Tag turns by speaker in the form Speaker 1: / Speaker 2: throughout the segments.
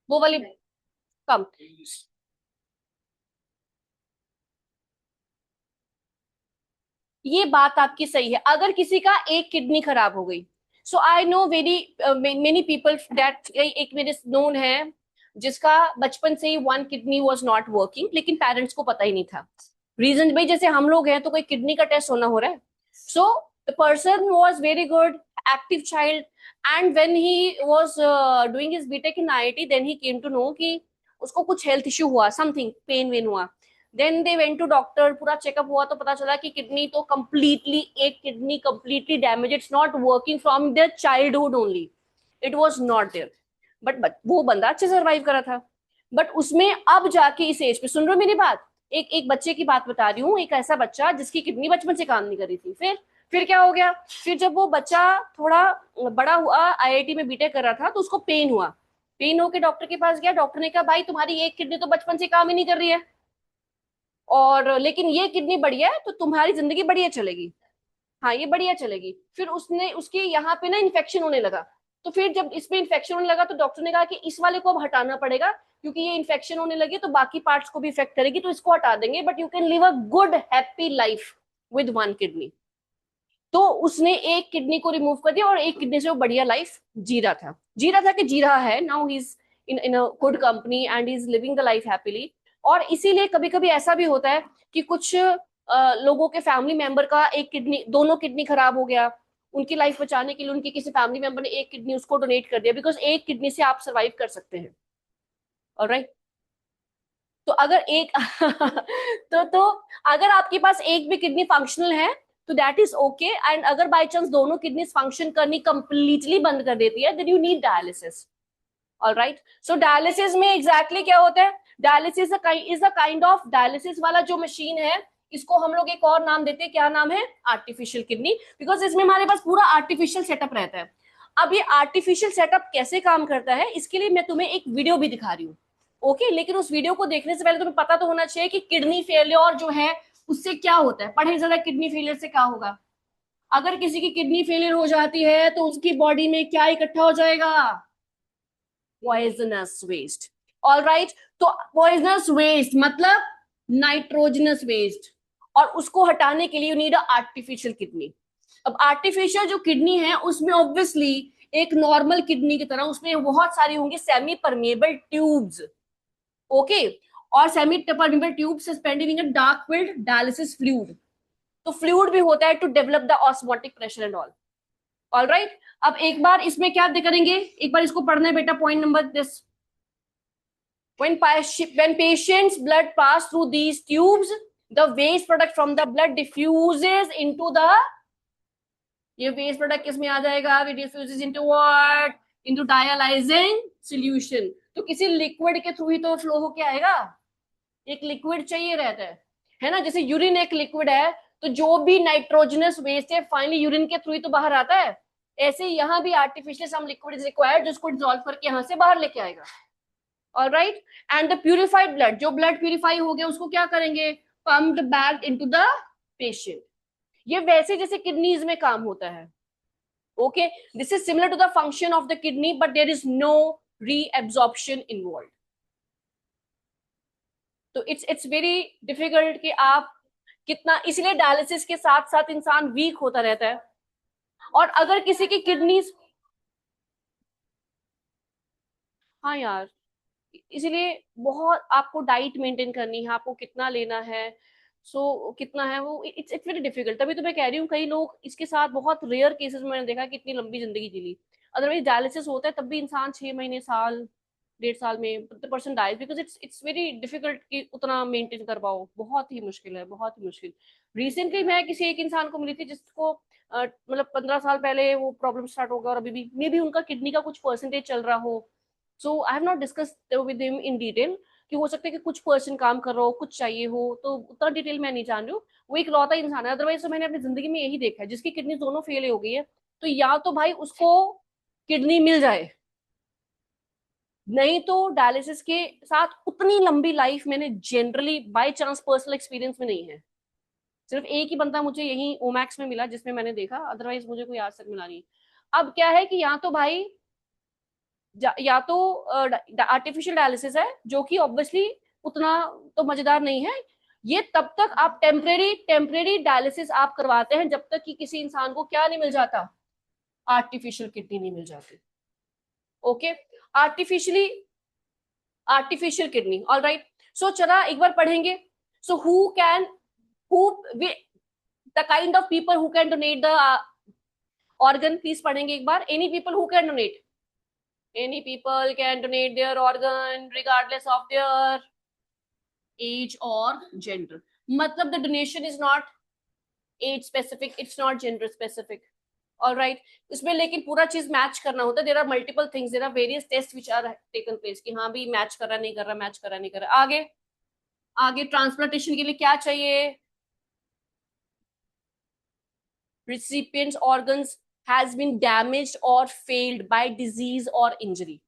Speaker 1: वो वाली कम। ये बात आपकी सही है, अगर किसी का एक किडनी खराब हो गई, so I know very many people that, एक मेरे नोन है जिसका बचपन से ही one kidney was not working, लेकिन पेरेंट्स को पता ही नहीं था। रीजन भाई जैसे हम लोग हैं तो कोई किडनी का टेस्ट होना हो रहा है। So the person was very good, active child, and when he was doing his BTech in IIT, then he came to know कि उसको कुछ हेल्थ इश्यू हुआ, समथिंग पेन वेन हुआ। Then they went to doctor, पूरा checkup हुआ तो पता चला कि किडनी तो कंप्लीटली, एक kidney completely damage, it's not working from their childhood only, it was not there. But वो बंदा अच्छे सर्वाइव करा था। बट उसमें अब जाके इस एज पे, सुन रहे हो मेरी बात, एक एक बच्चे की बात बता रही हूँ, एक ऐसा बच्चा जिसकी किडनी बचपन से काम नहीं कर रही थी, फिर क्या हो गया, फिर जब वो बच्चा थोड़ा बड़ा हुआ, आईआईटी में बीटेक कर रहा था, तो उसको पेन हुआ। पेन होके डॉक्टर के पास गया, डॉक्टर ने कहा भाई तुम्हारी एक किडनी तो बचपन से काम ही नहीं कर रही है, और लेकिन ये किडनी बढ़िया है तो तुम्हारी जिंदगी बढ़िया चलेगी। हाँ ये बढ़िया चलेगी। फिर उसने उसके यहाँ पे ना इन्फेक्शन होने लगा। तो फिर जब इसमें इन्फेक्शन होने लगा तो डॉक्टर ने कहा कि इस वाले को अब हटाना पड़ेगा, क्योंकि ये इन्फेक्शन होने लगी तो बाकी पार्ट्स को भी इफेक्ट करेगी, तो इसको हटा देंगे, but you can live a good happy life with one kidney. तो उसने एक किडनी को रिमूव कर दिया और एक किडनी से वो बढ़िया लाइफ जी रहा था कि जी रहा है, now he is in in a good company and is living the life happily. और इसीलिए कभी कभी ऐसा भी होता है कि कुछ लोगों के फैमिली मेंबर का एक किडनी, दोनों किडनी खराब हो गया, उनकी लाइफ बचाने के लिए उनके किसी फैमिली मेंबर ने एक किडनी उसको डोनेट कर दिया, बिकॉज एक किडनी से आप सर्वाइव कर सकते हैं। ऑलराइट। तो अगर एक तो अगर आपके पास एक भी किडनी फंक्शनल है तो दैट इज ओके, एंड अगर बाय चांस दोनों किडनी फंक्शन करनी कंप्लीटली बंद कर देती है, then you need dialysis. Alright. So dialysis में एग्जैक्टली exactly क्या होता है, dialysis is a kind of, dialysis वाला जो मशीन है, इसको हम लोग एक और नाम देते हैं, क्या नाम है, आर्टिफिशियल किडनी, बिकॉज इसमें हमारे पास पूरा आर्टिफिशियल सेटअप रहता है। अब ये आर्टिफिशियल सेटअप कैसे काम करता है, इसके लिए मैं तुम्हें एक वीडियो भी दिखा रही हूँ। ओके, लेकिन उस वीडियो को देखने से पहले तुम्हें पता तो होना चाहिए कि किडनी फेलियर जो है उससे क्या होता है। पढ़े जरा, किडनी फेलियर से क्या होगा। अगर किसी की किडनी फेलियर हो जाती है तो उसकी बॉडी में क्या इकट्ठा हो जाएगा, पॉइजनस वेस्ट। All right. तो पॉइजनस वेस्ट मतलब नाइट्रोजनस वेस्ट, और उसको हटाने के लिए you need a artificial kidney. अब आर्टिफिशियल जो किडनी है उसमें ऑब्वियसली एक नॉर्मल किडनी की तरह उसमें बहुत सारी होंगी सेमी परमेबल ट्यूब्स। ओके। और semi permeable tube suspended in dark field dialysis fluid. तो फ्लूइड भी होता है to develop the osmotic pressure and all. All right. अब एक बार इसमें क्या करेंगे, एक बार इसको पढ़ना है बेटा, point number this. When patients' blood pass through these tubes, the waste product from the blood diffuses into the, ये वेस्ट प्रोडक्ट किस में आ जाएगा, it diffuses into what, into dialyzing solution। तो किसी लिक्विड के थ्रू ही तो फ्लो होके आएगा, एक लिक्विड चाहिए रहता है ना, जैसे यूरिन एक लिक्विड है, तो जो भी नाइट्रोजनस वेस्ट है फाइनली यूरिन के थ्रू ही तो बाहर आता है। ऐसे ही यहाँ भी artificial some liquid is required जो उसको डिजोल्व करके यहाँ से बाहर लेके आएगा। All right. And the purified blood, जो ब्लड प्यूरिफाई हो गया उसको क्या करेंगे, pumped back into the patient. ये वैसे जैसे किडनीज में काम होता है। Okay, this is similar to the function of the kidney, but there is no reabsorption involve. तो इट्स वेरी डिफिकल्ट कि आप कितना, इसलिए डायलिसिस के साथ साथ इंसान वीक होता रहता है। और अगर किसी की किडनी, हाँ यार, इसीलिए बहुत आपको डाइट मेंटेन करनी है, आपको कितना लेना है, कितना है वो, इट्स इट्स वेरी डिफिकल्ट। तभी तो मैं कह रही हूँ, कई लोग इसके साथ, बहुत रेयर केसेस में मैंने देखा कि इतनी लंबी जिंदगी जी ली। अदरवाइज डायलिसिस होता है तब भी इंसान 6 महीने, साल, 1.5 साल में the person dies, because it's very difficult कि उतना मेंटेन कर पाओ, बहुत ही मुश्किल है, बहुत ही मुश्किल। रिसेंटली मैं किसी एक इंसान को मिली थी जिसको मतलब 15 साल पहले वो प्रॉब्लम स्टार्ट हो गया, और अभी भी मे बी उनका किडनी का कुछ परसेंटेज चल रहा हो। So I have not discuss with him in detail, कि हो सकता है कि कुछ पर्सन काम कर रहा हो, कुछ चाहिए हो, तो उतना डिटेल मैं नहीं जान रही हूँ। वो एक लौता इंसान है, अदरवाइज तो मैंने अपनी जिंदगी में यही देखा है, जिसकी किडनी दोनों फेल हो गई है, तो या तो भाई उसको किडनी मिल जाए, नहीं तो डायलिसिस के साथ उतनी लंबी लाइफ मैंने generally by chance personal experience में नहीं है। सिर्फ एक ही बंदा मुझे यही ओमैक्स में मिला जिसमें मैंने देखा, अदरवाइज मुझे कोई आज तक मिला नहीं। अब क्या है कि यहाँ तो भाई या तो आर्टिफिशियल डायलिसिस है, जो कि ऑब्वियसली उतना तो मजेदार नहीं है। ये तब तक आप टेम्परेरी डायलिसिस आप करवाते हैं जब तक कि किसी इंसान को क्या नहीं मिल जाता, आर्टिफिशियल किडनी नहीं मिल जाती। Okay, artificially artificial kidney, all right. So चला एक बार पढ़ेंगे। So who the kind of people who can donate the organ, please पढ़ेंगे एक बार। Any people who can donate, any people can donate their organ regardless of their age or gender. मतलब the donation is not age specific, it's not gender specific. All right, इसमें लेकिन पूरा चीज match करना होता है। There are multiple things, there are various test which are taken place कि हाँ भी मैच कर रहा नहीं कर रहा, मैच कर रहा नहीं कर रहा। आगे आगे ट्रांसप्लांटेशन के लिए क्या चाहिए? recipient's organs has been damaged or failed by disease or injury।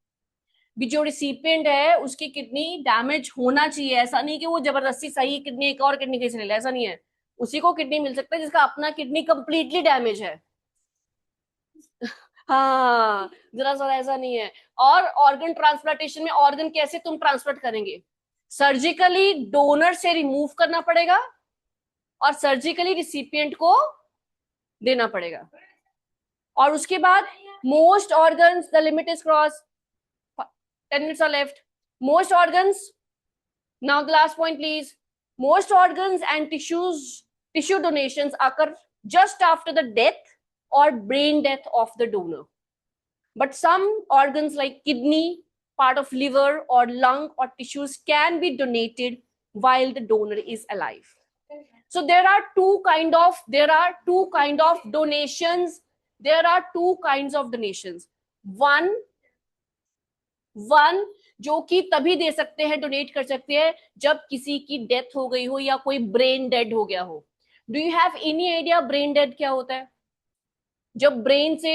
Speaker 1: भी जो रिसिपिएंट है उसकी किडनी डैमेज होना चाहिए, ऐसा नहीं कि वो जबरदस्ती सही किडनी एक और किडनी कैसे ले ले, ऐसा नहीं है। उसी को किडनी मिल सकता है जिसका अपना किडनी कंप्लीटली डैमेज है। हाँ, जरा सा ऐसा नहीं है। और ऑर्गन ट्रांसप्लांटेशन में ऑर्गन कैसे तुम ट्रांसप्लांट करेंगे? सर्जिकली डोनर से रिमूव करना पड़ेगा और सर्जिकली रिसिपिएंट को देना पड़ेगा। और उसके बाद most organs, the limit is cross, 10 minutes are left. Most organs, now the last point please. Most organs and tissue donations occur just after the death or brain death of the donor. But some organs like kidney, part of liver or lung or tissues can be donated while the donor is alive. So there are two kind of donations. There are two kinds of donations. One जो कि तभी दे सकते हैं, donate कर सकते हैं जब किसी की डेथ हो गई हो या कोई ब्रेन डेड हो गया हो। Do you have any idea brain dead क्या होता है? जब ब्रेन से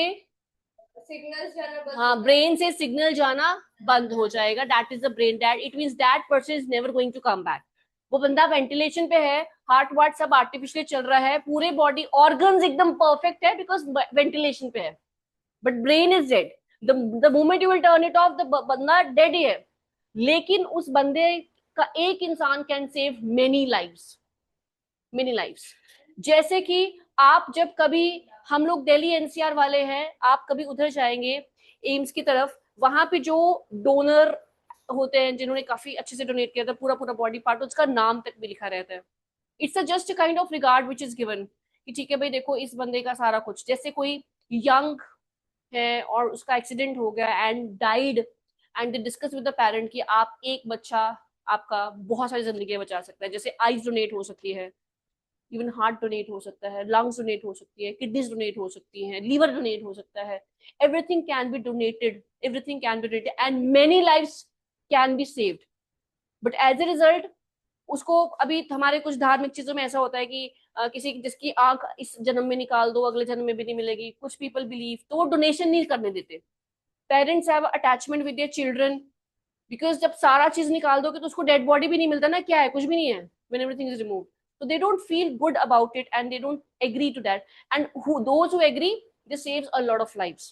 Speaker 1: सिग्नल जाना, हाँ, ब्रेन से सिग्नल जाना बंद हो जाएगा, that is the brain dead. It means that person is never going to come back. वो बंदा वेंटिलेशन पे है, हार्ट वार्ट सब आर्टिफिशियल चल रहा है, पूरे बॉडी ऑर्गन्स एकदम परफेक्ट है बिकॉज वेंटिलेशन पे है, but brain is dead. The moment you will turn it of, the बंदा डेड ही है। लेकिन उस बंदे का एक इंसान can save many lives, many lives. जैसे कि आप जब कभी, हम लोग दिल्ली एनसीआर वाले हैं, आप कभी उधर जाएंगे एम्स की तरफ, वहां पे जो डोनर होते हैं जिन्होंने काफी अच्छे से डोनेट किया था पूरा पूरा बॉडी पार्ट, उसका नाम तक भी लिखा रहता है। It's just a kind of regard which is given कि ठीक है भाई देखो इस बंदे का सारा कुछ। जैसे कोई यंग है और उसका एक्सीडेंट हो गया and died, and they discuss with the parent कि आप एक बच्चा आपका बहुत सारी जिंदगी बचा सकता है। जैसे आईज डोनेट हो सकती है, इवन हार्ट डोनेट हो सकता है, लंग्स डोनेट हो सकती है, किडनीज डोनेट हो सकती हैं, लीवर डोनेट हो सकता है। Everything can be donated, everything can be donated and many lives can be saved. But as a result उसको, अभी हमारे कुछ धार्मिक चीजों में ऐसा होता है कि किसी जिसकी आंख इस जन्म में निकाल दो अगले जन्म में भी नहीं मिलेगी, कुछ पीपल बिलीव, तो वो डोनेशन नहीं करने देते। Parents have attachment with their children, because जब सारा चीज निकाल दोगे तो उसको डेड बॉडी भी नहीं मिलता ना, क्या है, कुछ भी नहीं है, when everything is removed. So they don't feel good about it and they don't agree to that, and those who agree, they saves a lot of lives.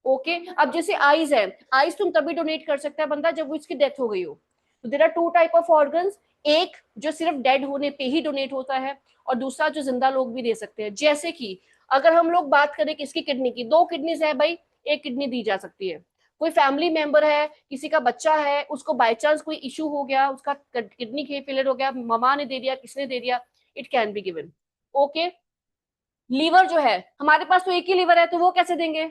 Speaker 1: Okay अब जैसे आईज है, आईज तुम तभी डोनेट कर सकता है बंदा जब वो इसकी डेथ हो गई हो। तो there are two type of organs, एक जो सिर्फ डेड होने पे ही डोनेट होता है और दूसरा जो जिंदा लोग भी दे सकते हैं। जैसे कि अगर हम लोग बात करें किसकी किडनी की, दो किडनीज है भाई, एक किडनी दी जा सकती है। कोई फैमिली मेंबर है, किसी का बच्चा है, उसको बाय चांस कोई इश्यू हो गया, उसका किडनी फेलियर हो गया, ममा ने दे दिया, किसने दे दिया, it can be given. Okay, liver जो है हमारे पास तो एक ही लीवर है, तो वो कैसे देंगे?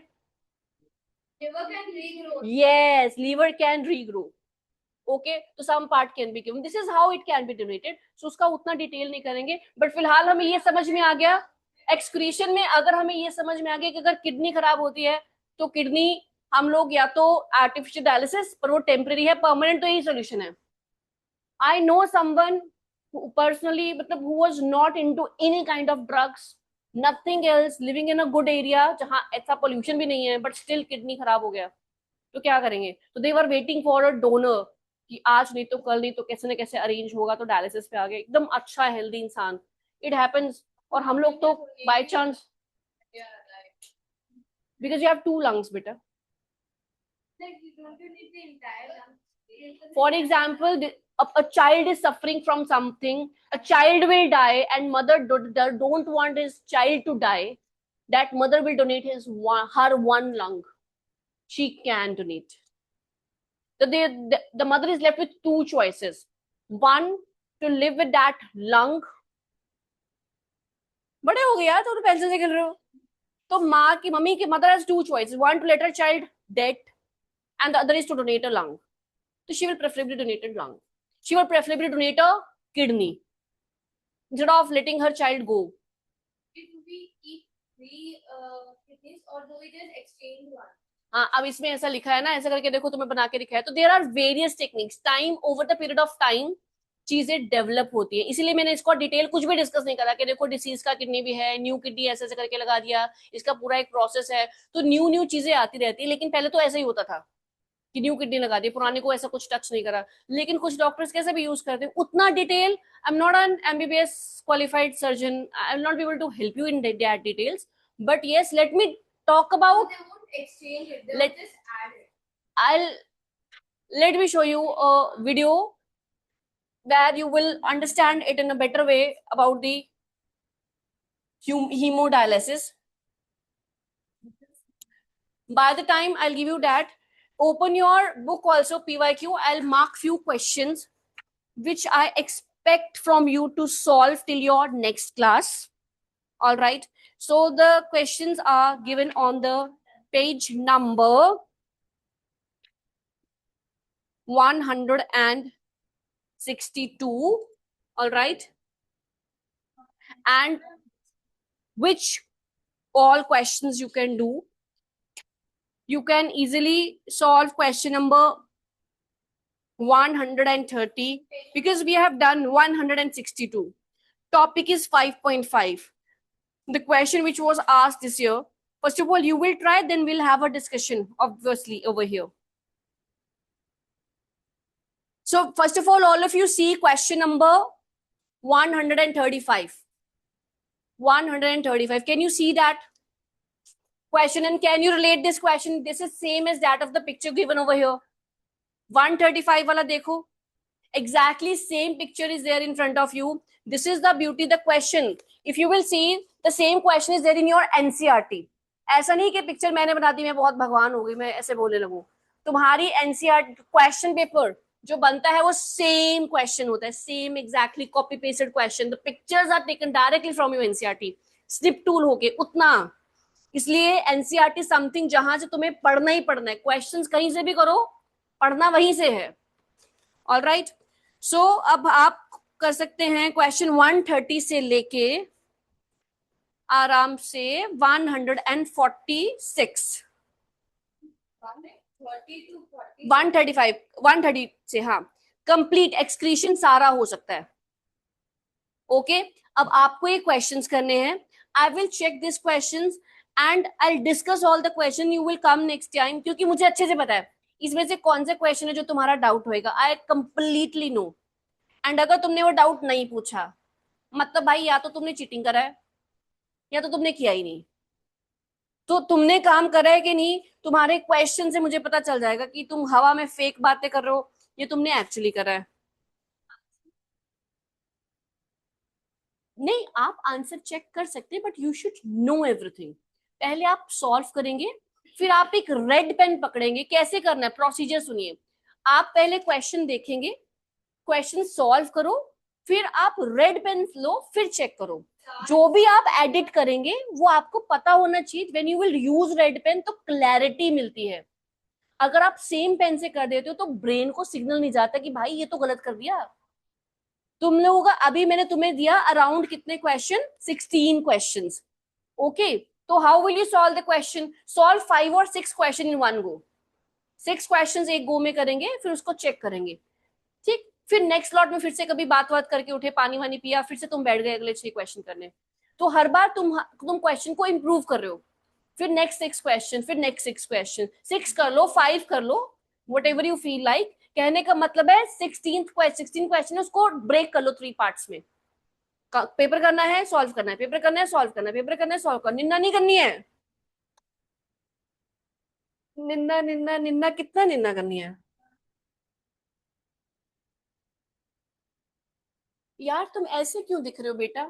Speaker 1: Yes, liver can regrow. Okay, तो some part can be given. This is how it can be donated. So उसका उतना डिटेल नहीं करेंगे, बट फिलहाल हमें ये समझ में आ गया एक्सक्रीशन में, अगर हमें ये समझ में आ गया कि अगर किडनी खराब होती है तो किडनी हम लोग या तो आर्टिफिशियल डायलिसिस, पर वो टेम्परेरी है, परमानेंट तो यही सोल्यूशन है। आई नो समवन पर्सनली, मतलब who was not into any kind of drugs, nothing else, living in a good area जहां ऐसा पोल्यूशन भी नहीं है, बट स्टिल किडनी खराब हो गया, तो क्या करेंगे? तो they were waiting for a donor कि आज नहीं तो कल, नहीं तो कैसे ना कैसे अरेंज होगा, तो डायलिसिस पे आ गए एकदम अच्छा हेल्दी इंसान। It happens. और हम लोग तो by chance, because you have two lungs बेटा, For example, a child is suffering from something, a child will die, and mother don't want his child to die. That mother will donate her one lung. She can donate. So the mother is left with two choices. One, to live with that lung. बड़े हो गए यार, तो pencil से खेल रहे हो. तो माँ की मम्मी की mother has two choices. One, to let her child dead, and the other is to donate a lung. So she will preferably donate a lung. She will preferably donate a kidney instead of letting her child go. हाँ, अब इसमें ऐसा लिखा है ना, ऐसा करके देखो, तुम्हें बना के लिखा है. तो there are various techniques. Time, over the period of time चीजें डेवलप होती है. इसीलिए मैंने इसको डिटेल कुछ भी डिस्कस नहीं करा कि देखो डिसीज का किडनी भी है, न्यू किडनी ऐसे ऐसे करके लगा दिया, इसका पूरा एक प्रोसेस है. तो न्यू न्यू चीजें आती रहती है, लेकिन पहले तो ऐसा ही होता था कि न्यू किडनी लगा दी, पुराने को ऐसा कुछ टच नहीं करा. लेकिन कुछ डॉक्टर्स कैसे भी यूज करते हैं उतना detail. I am not an MBBS qualified surgeon, I will not be able to help you in that details. But yes, let me talk about, let me show you a video where you will understand it in a better way about the hemodialysis. By the time I'll give you that, open your book also, PYQ. I'll mark few questions which I expect from you to solve till your next class. All right, so the questions are given on the page number 162. All right, and which all questions you can do. You can easily solve question number 130 because we have done 162. Topic is 5.5. The question which was asked this year. First of all, you will try, then we'll have a discussion, obviously, over here. So first of all of you see question number 135. 135. Can you see that question, and can you relate this question? This is same as that of the picture given over here. 135 wala dekho. Exactly same picture is there in front of you. This is the beauty. The question, if you will see, the same question is there in your NCERT. ऐसा नहीं कि picture मैंने बना दी, मैं बहुत भगवान हो गई, मैं ऐसे बोलने लगूं. तुम्हारी NCERT क्वेश्चन पेपर जो बनता है वो सेम क्वेश्चन होता है, same exactly copy pasted question. The pictures are taken directly from your NCERT, snip tool होके उतना. इसलिए NCERT समथिंग जहां से तुम्हें पढ़ना ही पढ़ना है. क्वेश्चंस कहीं से भी करो, पढ़ना वहीं से है. ऑल राइट, सो अब आप कर सकते हैं क्वेश्चन 130 से लेके आराम से 146, 135, 130 से. हाँ, कंप्लीट एक्सक्रीशन सारा हो सकता है. ओके, अब आपको ये क्वेश्चंस करने हैं. I will check this questions and I discuss all the question. You will come next time, क्योंकि मुझे अच्छे से पता है इसमें से कौन से क्वेश्चन है जो तुम्हारा डाउट होएगा. I completely no. एंड अगर तुमने वो डाउट नहीं पूछा, मतलब भाई या तो तुमने चीटिंग करा है या तो तुमने किया ही नहीं. तो तुमने काम करा है कि नहीं, तुम्हारे क्वेश्चन से मुझे पता चल जाएगा कि तुम हवा में फेक बातें कर रहे हो या तुमने एक्चुअली करा है. नहीं, आप आंसर चेक कर सकते हैं, but you should know everything. पहले आप सॉल्व करेंगे, फिर आप एक रेड पेन पकड़ेंगे. कैसे करना है, प्रोसीजर सुनिए. आप पहले क्वेश्चन देखेंगे, क्वेश्चन सॉल्व करो, फिर आप रेड पेन लो, फिर चेक करो. जो भी आप एडिट करेंगे वो आपको पता होना चाहिए. When you will use red pen तो क्लैरिटी मिलती है. अगर आप सेम पेन से कर देते हो तो ब्रेन को सिग्नल नहीं जाता कि भाई ये तो गलत कर दिया. तुम लोगों का अभी मैंने तुम्हें दिया अराउंड कितने क्वेश्चन, 16 क्वेश्चंस. ओके, तो how will you solve the question? Solve 5 और 6 question in one go. 6 questions एक गो में करेंगे, फिर उसको चेक करेंगे. ठीक, फिर नेक्स्ट लॉट में फिर से कभी बात करके उठे, पानी वानी पिया, फिर से तुम बैठ गए अगले 6 क्वेश्चन करने. तो हर बार तुम क्वेश्चन को इंप्रूव कर रहे हो. फिर नेक्स्ट 6 क्वेश्चन, फिर नेक्स्ट 6 क्वेश्चन. 6 कर लो, 5 कर लो, whatever you feel like. कहने का मतलब है 16 क्वेश्चन उसको ब्रेक कर लो 3 पार्ट्स में. पेपर करना है, सॉल्व करना है, पेपर करना है, सॉल्व करना है, पेपर करना है, सॉल्व करना, निंदा नहीं करनी है. निन्ना निन्ना निन्ना, कितना निन्ना करनी है? यार तुम ऐसे क्यों दिख रहे हो बेटा?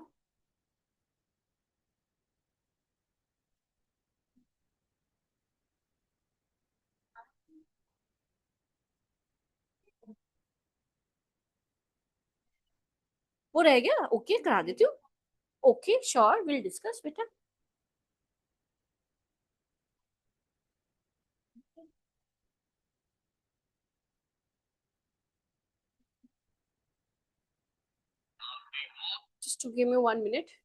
Speaker 1: वो रह गया, ओके करा देती हूँ। ओके श्योर, विल डिस्कस बेटा। Just to give me 1 minute.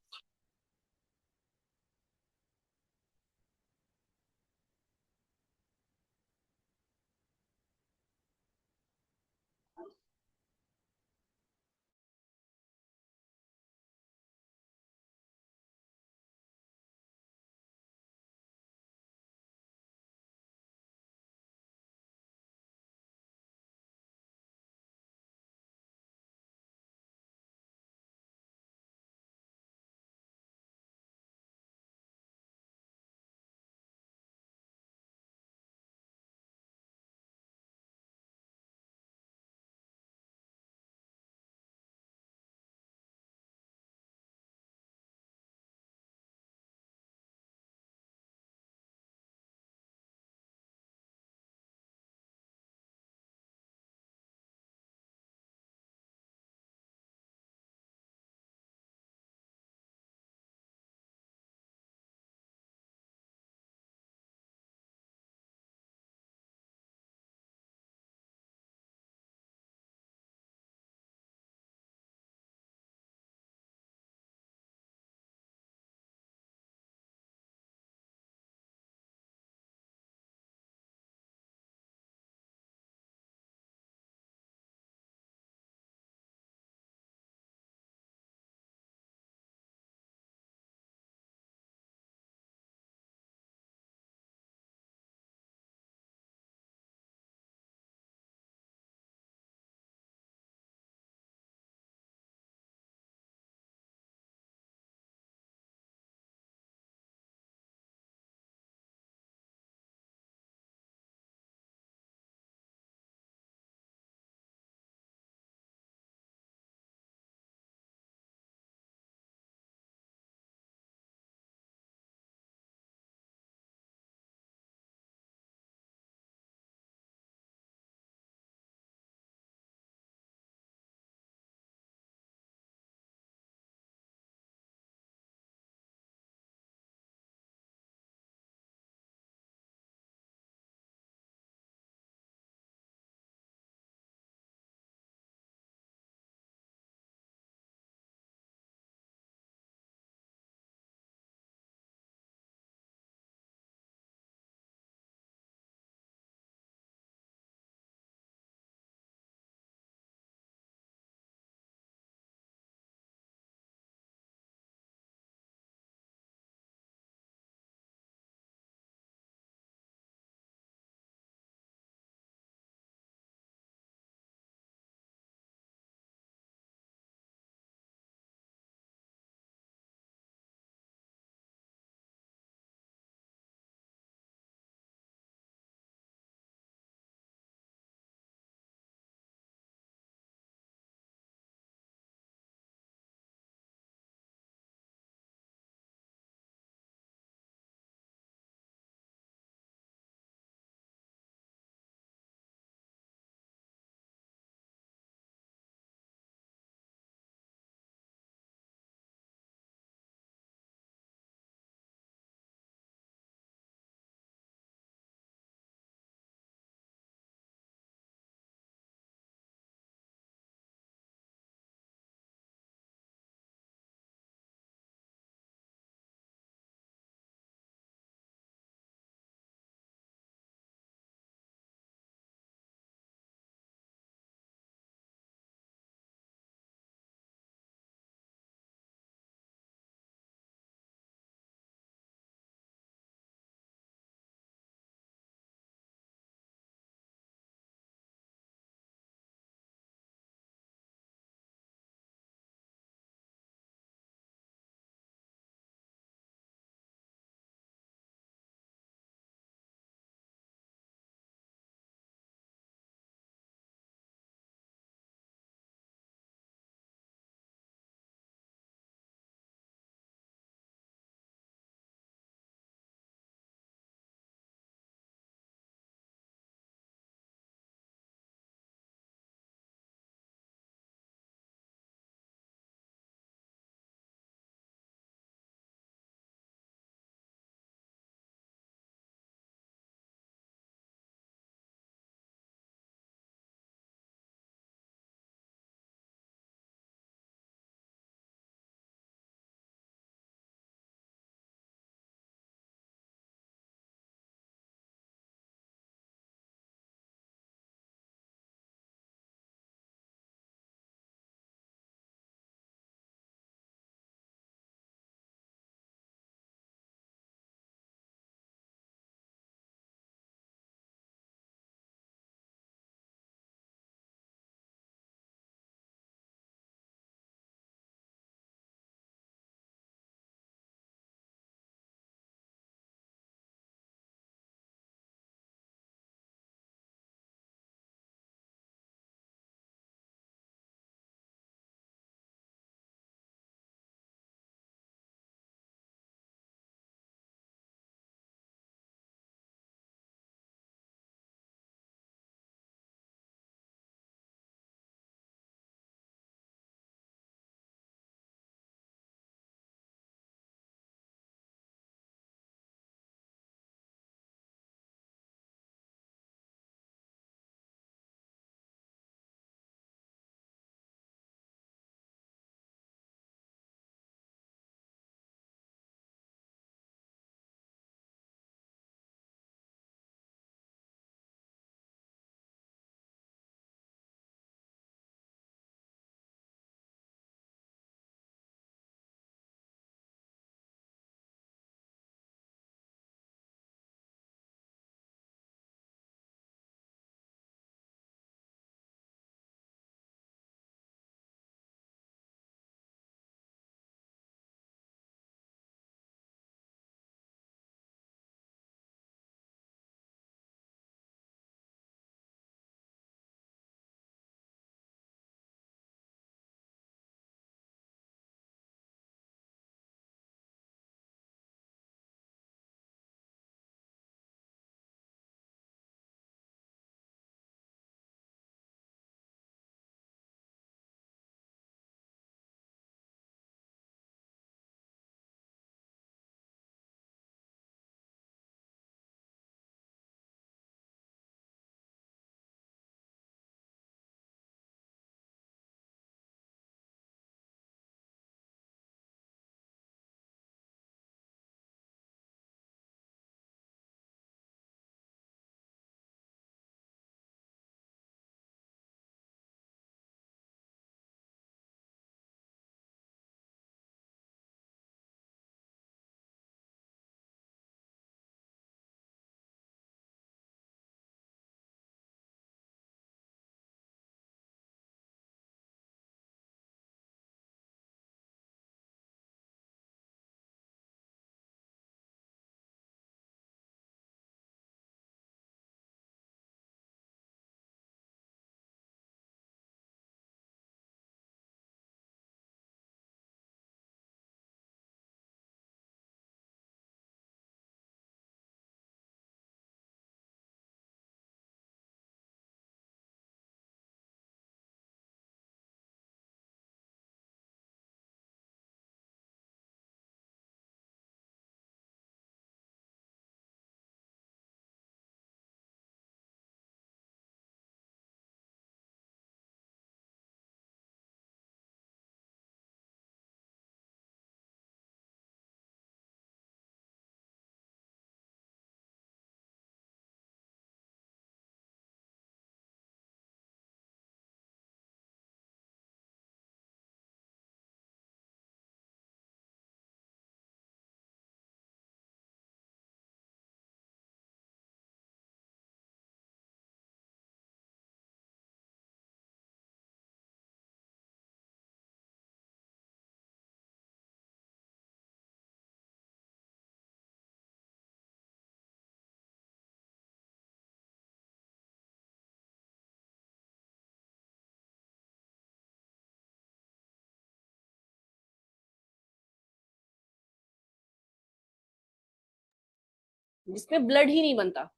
Speaker 1: जिसमें ब्लड ही नहीं बनता,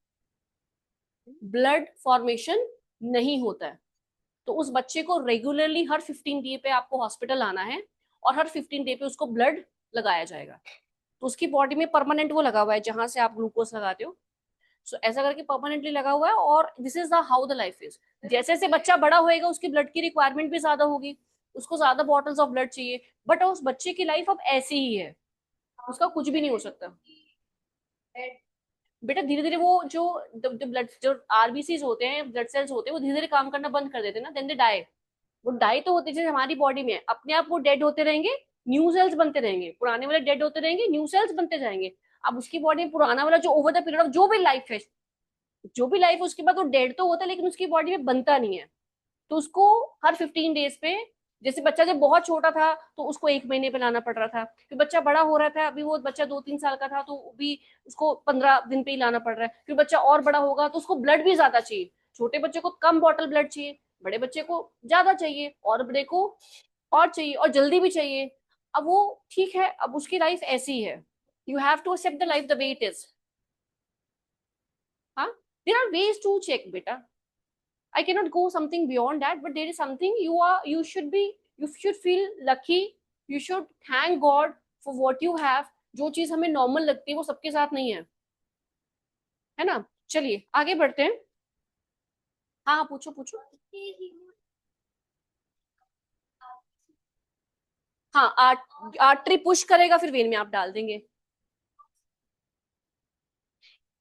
Speaker 1: ब्लड फॉर्मेशन नहीं होता है। तो उस बच्चे को रेगुलरली हर 15 डे पे आपको हॉस्पिटल आना है और हर 15 डे पे उसको ब्लड लगाया जाएगा। तो उसकी बॉडी में परमानेंट वो लगा हुआ है जहां से आप ग्लूकोज लगाते हो। सो ऐसा करके परमानेंटली लगा हुआ है, और this is the how the life is. जैसे जैसे बच्चा बड़ा होएगा उसकी ब्लड की रिक्वायरमेंट भी ज्यादा होगी, उसको ज्यादा बॉटल्स ऑफ ब्लड चाहिए, बट उस बच्चे की लाइफ अब ऐसी ही है, उसका कुछ भी नहीं हो सकता। बेटा धीरे धीरे वो जो ब्लड जो आरबीसी होते हैं, ब्लड सेल्स होते हैं, वो धीरे धीरे काम करना बंद कर देते हैं ना, देन दे डाई। वो डाई तो होती है हमारी बॉडी में, अपने आप वो डेड होते रहेंगे, न्यू सेल्स बनते रहेंगे, पुराने वाले डेड होते रहेंगे, न्यू सेल्स बनते जाएंगे। अब उसकी बॉडी में पुराना वाला जो ओवर द पीरियड ऑफ जो भी लाइफ है, जो भी लाइफ उसके बाद वो डेड तो होता है, लेकिन उसकी बॉडी में बनता नहीं है। तो उसको हर 15 डेज पे, जैसे बच्चा जब बहुत छोटा था तो उसको 1 महीने पे लाना पड़ रहा था, फिर बच्चा बड़ा हो रहा था, अभी वो बच्चा 2-3 साल का था तो भी उसको 15 दिन पे ही लाना पड़ रहा है, फिर बच्चा और बड़ा होगा तो उसको ब्लड भी ज्यादा चाहिए। छोटे बच्चे को कम बॉटल ब्लड चाहिए, बड़े बच्चे को ज्यादा चाहिए, और बड़े को और चाहिए, और जल्दी भी चाहिए। अब वो ठीक है, अब उसकी लाइफ ऐसी है, you have to accept the life the way it is. हाँ, there are ways to check बेटा। I cannot go something beyond that, but there is something you should feel lucky. You should thank God for what you have. जो चीज हमें normal लगती है वो सबके साथ नहीं है ना। चलिए आगे बढ़ते हैं। हाँ हाँ, पूछो पूछो। हाँ, आर्टरी पुश करेगा, फिर वेन में आप डाल देंगे।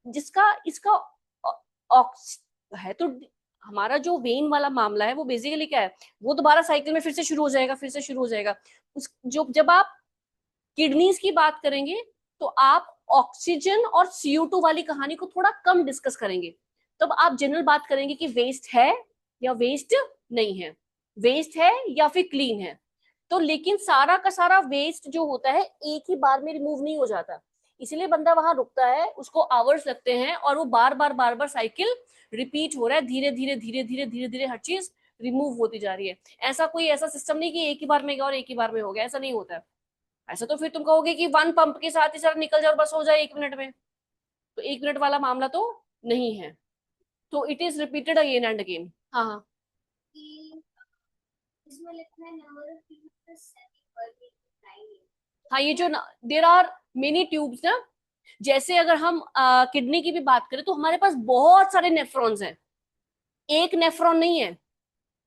Speaker 1: जिसका इसका ऑक्स है तो, हमारा जो वेन वाला मामला है वो बेसिकली क्या है, वो दोबारा साइकिल में फिर से शुरू हो जाएगा, फिर से शुरू हो जाएगा। उस जो जब आप किडनीज की बात करेंगे तो आप ऑक्सीजन और CO2 वाली कहानी को थोड़ा कम डिस्कस करेंगे। तब आप जनरल बात करेंगे कि वेस्ट है या वेस्ट नहीं है, वेस्ट है या फिर क्लीन है। तो लेकिन सारा का सारा वेस्ट जो होता है एक ही बार में रिमूव नहीं हो जाता, इसलिए बंदा वहां रुकता है, उसको आवर्स लगते हैं, और वो बार बार साइकिल रिपीट हो रहा है, धीरे धीरे धीरे धीरे धीरे धीरे हर चीज रिमूव होती जा रही है। ऐसा कोई ऐसा सिस्टम नहीं कि एक ही बार में गया और एक ही बार में हो गया, ऐसा नहीं होता है। ऐसा तो फिर तुम कहोगे कि वन पंप के साथ ही सर निकल जाओ बस हो जाए 1 मिनट में, तो 1 मिनट वाला मामला तो नहीं है। तो it is repeated again and again. हाँ हाँ। हाँ, ये जो देर आर मेनी ट्यूब्स ना, जैसे अगर हम किडनी की भी बात करें तो हमारे पास बहुत सारे नेफ्रॉन्स हैं, एक नेफ्रॉन नहीं है,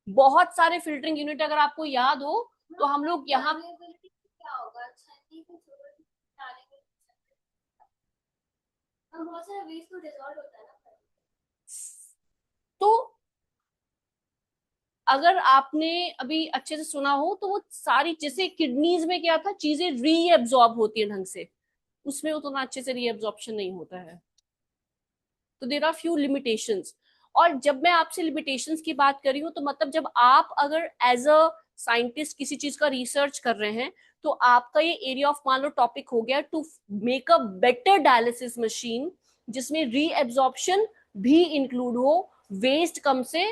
Speaker 1: बहुत सारे फिल्टरिंग यूनिट। अगर आपको याद हो तो हम लोग यहाँ तो, अगर आपने अभी अच्छे से सुना हो तो वो सारी, जैसे किडनीज में क्या था, चीजें रीएब्जॉर्ब होती है ढंग से, उसमें उतना अच्छे से रीएब्जॉर्प्शन नहीं होता है। तो देर आर फ्यू लिमिटेशंस। और जब मैं आपसे लिमिटेशंस की बात कर रही हूँ तो मतलब जब आप अगर एज अ साइंटिस्ट किसी चीज का रिसर्च कर रहे हैं तो आपका ये एरिया ऑफ मान लो टॉपिक हो गया to make a better dialysis machine, जिसमें रीएब्जॉर्प्शन भी इंक्लूड हो, वेस्ट कम से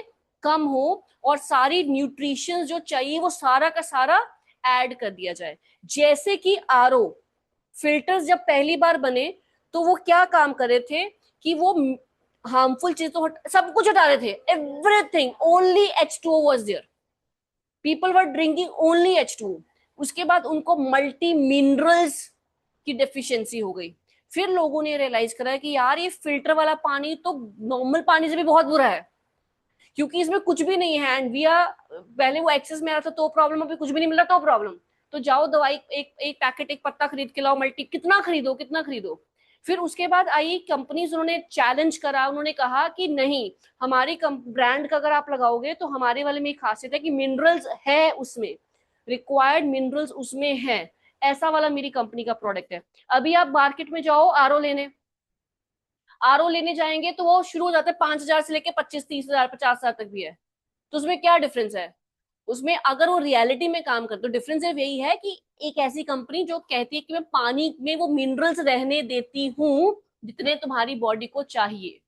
Speaker 1: कम हो, और सारी न्यूट्रिशन जो चाहिए वो सारा का सारा ऐड कर दिया जाए। जैसे कि आरओ फिल्टर्स जब पहली बार बने तो वो क्या काम कर रहे थे कि वो हार्मफुल चीज तो सब कुछ हटा रहे थे, everything, only H2O was there, people were drinking only H2O। उसके बाद उनको मल्टी मिनरल्स की डेफिशिएंसी हो गई, फिर लोगों ने रियलाइज करा कि यार ये फिल्टर वाला पानी तो नॉर्मल पानी से भी बहुत बुरा है, क्योंकि इसमें कुछ भी नहीं है, एंड वी आर, पहले वो एक्सेस में आ रहा था तो प्रॉब्लम, अभी कुछ भी नहीं मिल रहा तो प्रॉब्लम। तो जाओ दवाई एक एक पैकेट एक पत्ता खरीद के लाओ, मल्टी कितना खरीदो कितना खरीदो। फिर उसके बाद आई कंपनीज, उन्होंने चैलेंज करा, उन्होंने कहा कि नहीं, हमारी ब्रांड का अगर आप लगाओगे तो हमारे वाले में एक खासियत है कि मिनरल्स है उसमें, रिक्वायर्ड मिनरल्स उसमें है, ऐसा वाला मेरी कंपनी का प्रोडक्ट है। अभी आप मार्केट में जाओ आरओ लेने जाएंगे तो वो शुरू हो जाता है 5,000 से लेके 25-30,000 50,000 तक भी है। तो उसमें क्या डिफरेंस है, उसमें अगर वो रियलिटी में काम करते, तो डिफरेंस यही है कि एक ऐसी कंपनी जो कहती है कि मैं पानी में वो मिनरल्स रहने देती हूँ जितने तुम्हारी बॉडी को चाहिए।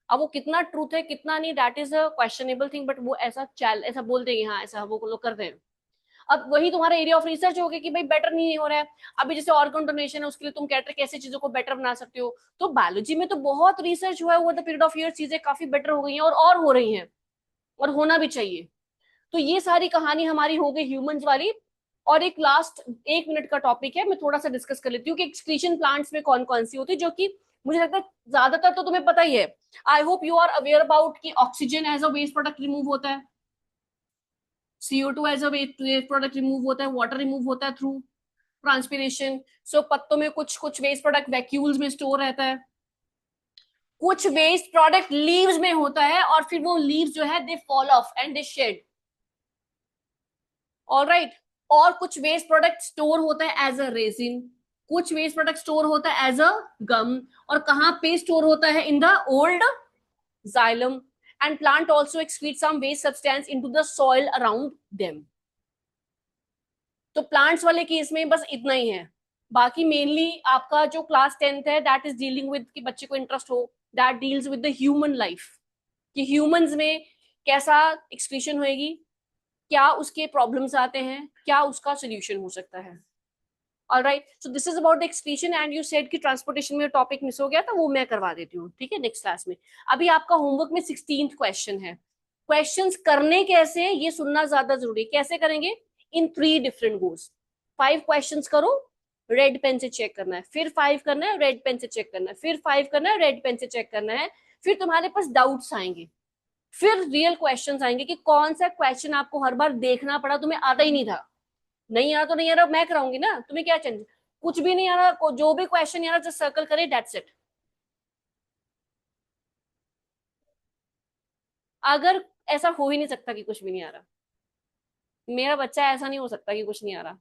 Speaker 1: अब वो कितना ट्रूथ है कितना नहीं, that is a questionable thing, but वो ऐसा बोलते हैं, हाँ ऐसा वो लोग करते हैं। अब वही तुम्हारा एरिया ऑफ रिसर्च हो गया कि भाई बेटर नहीं हो रहा है। अभी जैसे ऑर्गन डोनेशन है, उसके लिए तुम कह रहे कैसे चीजों को बेटर बना सकते हो। तो बायोलॉजी में तो बहुत रिसर्च हुआ है over the period of year, चीजें काफी बेटर हो गई हैं और हो रही हैं, और होना भी चाहिए। तो ये सारी कहानी हमारी हो गई ह्यूमंस वाली। और एक लास्ट 1 मिनट का टॉपिक है, मैं थोड़ा सा डिस्कस कर लेती हूँ कि एक्सक्रीशन प्लांट्स में कौन कौन सी होती है, जो कि मुझे लगता है ज्यादातर तो तुम्हें पता ही है। I hope you are aware about कि oxygen as a waste product remove होता है, CO2 as a waste product remove होता है, वाटर रिमूव होता है थ्रू ट्रांसपिरेशन। सो पत्तों में कुछ कुछ वेस्ट प्रोडक्ट वैक्यूल्स में स्टोर रहता है, कुछ वेस्ट प्रोडक्ट लीव्स में होता है, और फिर वो लीव्स जो है they fall off and they shed. All right. और कुछ वेस्ट प्रोडक्ट स्टोर होता है एज अ रेजिन, कुछ वेस्ट प्रोडक्ट स्टोर होता है एज अ गम। और कहाँ पे स्टोर होता है? In the old xylem. And plant also excrete some waste substance into the soil around them. तो प्लांट्स वाले केस में बस इतना ही है। बाकी मेनली आपका जो क्लास 10th है दैट इज डीलिंग विद, कि बच्चे को इंटरेस्ट हो, that deals with the human life, कि ह्यूमंस में कैसा एक्सक्रीशन होएगी, क्या उसके प्रॉब्लम्स आते हैं, क्या उसका सोल्यूशन हो सकता है। All right, so this is about the excretion. And you said कि ट्रांसपोर्टेशन में टॉपिक मिस हो गया था, वो मैं करवा देती हूँ, ठीक है, नेक्स्ट क्लास में। अभी आपका होमवर्क में 16th क्वेश्चन है। क्वेश्चंस करने कैसे, ये सुनना ज्यादा जरूरी है। कैसे करेंगे? इन 3 डिफरेंट गोज। 5 क्वेश्चंस करो, रेड पेन से चेक करना है, फिर 5 करना है, रेड पेन से चेक करना है, फिर 5 करना है, रेड पेन से चेक करना है। फिर तुम्हारे पास डाउट्स आएंगे, फिर रियल क्वेश्चंस आएंगे कि कौन सा क्वेश्चन आपको हर बार देखना पड़ा, तुम्हें आता ही नहीं था। नहीं आ रहा तो नहीं आ रहा, मैं कराऊंगी ना, तुम्हें क्या चेंज। कुछ भी नहीं आ रहा, जो भी क्वेश्चन आ रहा जस्ट सर्कल करे, दैट्स इट। अगर ऐसा हो ही नहीं सकता कि कुछ भी नहीं आ रहा, मेरा बच्चा ऐसा नहीं हो सकता कि कुछ नहीं आ रहा।